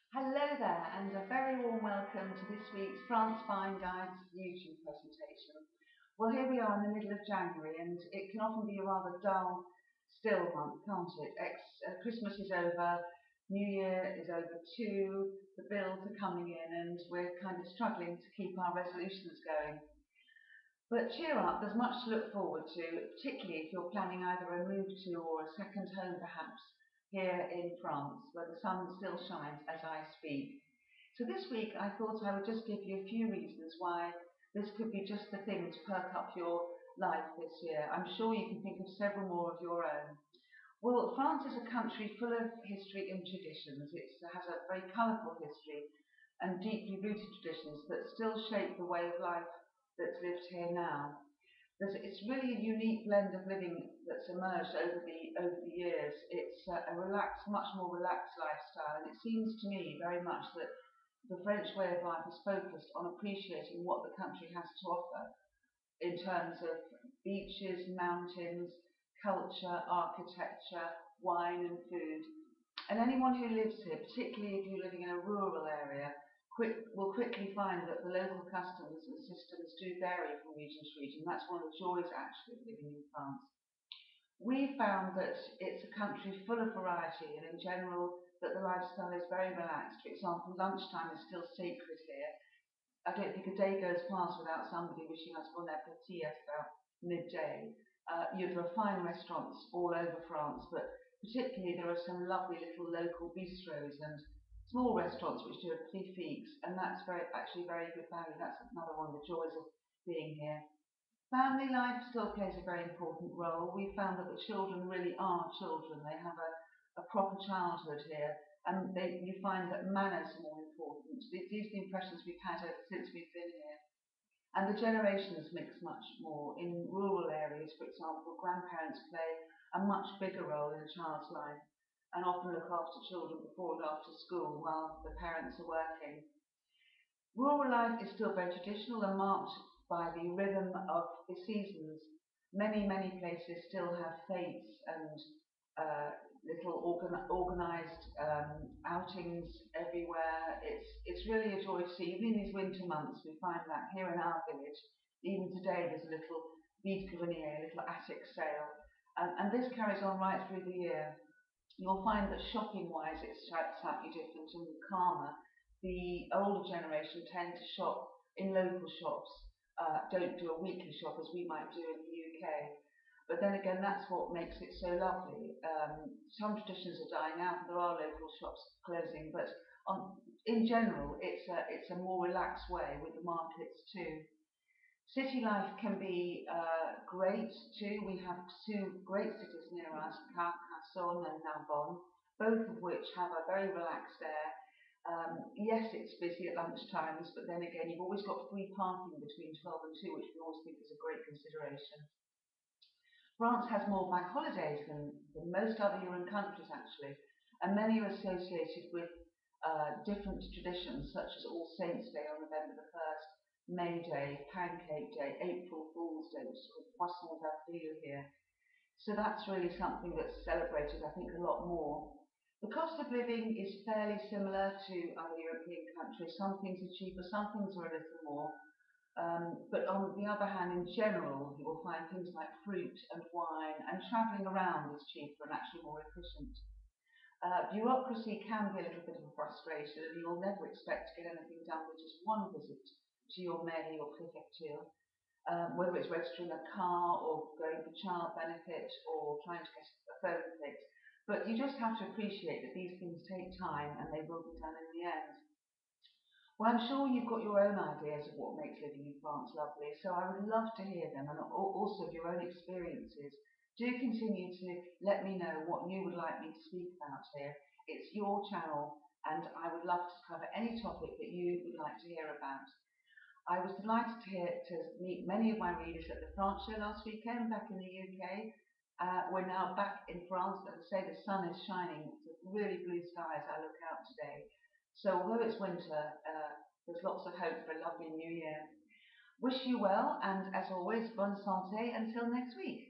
Hello there, and a very warm welcome to this week's France Fine Guides YouTube presentation. Well, here we are in the middle of January, and it can often be a rather dull, still month, can't it? Christmas is over, New Year is over too, the bills are coming in, and we're kind of struggling to keep our resolutions going. But cheer up, there's much to look forward to, particularly if you're planning either a move to or a second home perhaps here in France, where the sun still shines as I speak. So this week I thought I would just give you a few reasons why this could be just the thing to perk up your life this year. I'm sure you can think of several more of your own. Well, France is a country full of history and traditions. It has a very colourful history and deeply rooted traditions that still shape the way of life that's lived here now. It's really a unique blend of living that's emerged over the years. It's a relaxed, much more relaxed lifestyle, and it seems to me very much that the French way of life is focused on appreciating what the country has to offer in terms of beaches, mountains, culture, architecture, wine and food. And anyone who lives here, particularly if you're living in a rural area, will quickly find that the local customs and systems do vary from region to region. That's one of the joys actually of living in France. We found that it's a country full of variety and in general that the lifestyle is very relaxed. For example, lunchtime is still sacred here. I don't think a day goes past without somebody wishing us bon appetit at about midday. There are fine restaurants all over France, but particularly there are some lovely little local bistros and small restaurants which do a petit fixe, and that's actually very good value. That's another one of the joys of being here. Family life still plays a very important role. We found that the children really are children. They have a proper childhood here, and you find that manners are more important. These are the impressions we've had since we've been here. And the generations mix much more. In rural areas, for example, grandparents play a much bigger role in a child's life and often look after children before and after school while the parents are working. Rural life is still very traditional and marked by the rhythm of the seasons. Many places still have fetes and little organised outings everywhere. It's really a joy to see. Even in these winter months, we find that here in our village, even today, there's a little vide grenier, a little attic sale, and this carries on right through the year. You'll find that shopping-wise, it's slightly different and calmer. The older generation tend to shop in local shops, don't do a weekly shop as we might do in the UK. But then again, that's what makes it so lovely. Some traditions are dying out, and there are local shops closing, but in general, it's a more relaxed way with the markets too. City life can be great too. We have two great cities near us, Carcassonne and Narbonne, both of which have a very relaxed air. Yes, it's busy at lunch times, but then again, you've always got free parking between 12 and 2, which we always think is a great consideration. France has more bank holidays than most other European countries, actually, and many are associated with different traditions, such as All Saints' Day on November the 1st, May Day, Pancake Day, April Fool's Day, which is called Poisson d'Avril here. So that's really something that's celebrated, I think, a lot more. The cost of living is fairly similar to other European countries. Some things are cheaper, some things are a little more. But on the other hand, in general, you will find things like fruit and wine, and travelling around is cheaper and actually more efficient. Bureaucracy can be a little bit of a frustration, and you'll never expect to get anything done with just one visit to your mairie or prefecture, whether it's registering a car or going for child benefit or trying to get a phone fixed. But you just have to appreciate that these things take time and they will be done in the end. Well, I'm sure you've got your own ideas of what makes living in France lovely, so I would love to hear them and also of your own experiences. Do continue to let me know what you would like me to speak about here. It's your channel, and I would love to cover any topic that you would like to hear about. I was delighted to meet many of my readers at the France show last weekend back in the UK. We're now back in France, and as I say, the sun is shining. It's really blue skies I look out today. So although it's winter, there's lots of hope for a lovely new year. Wish you well, and as always, bonne santé until next week.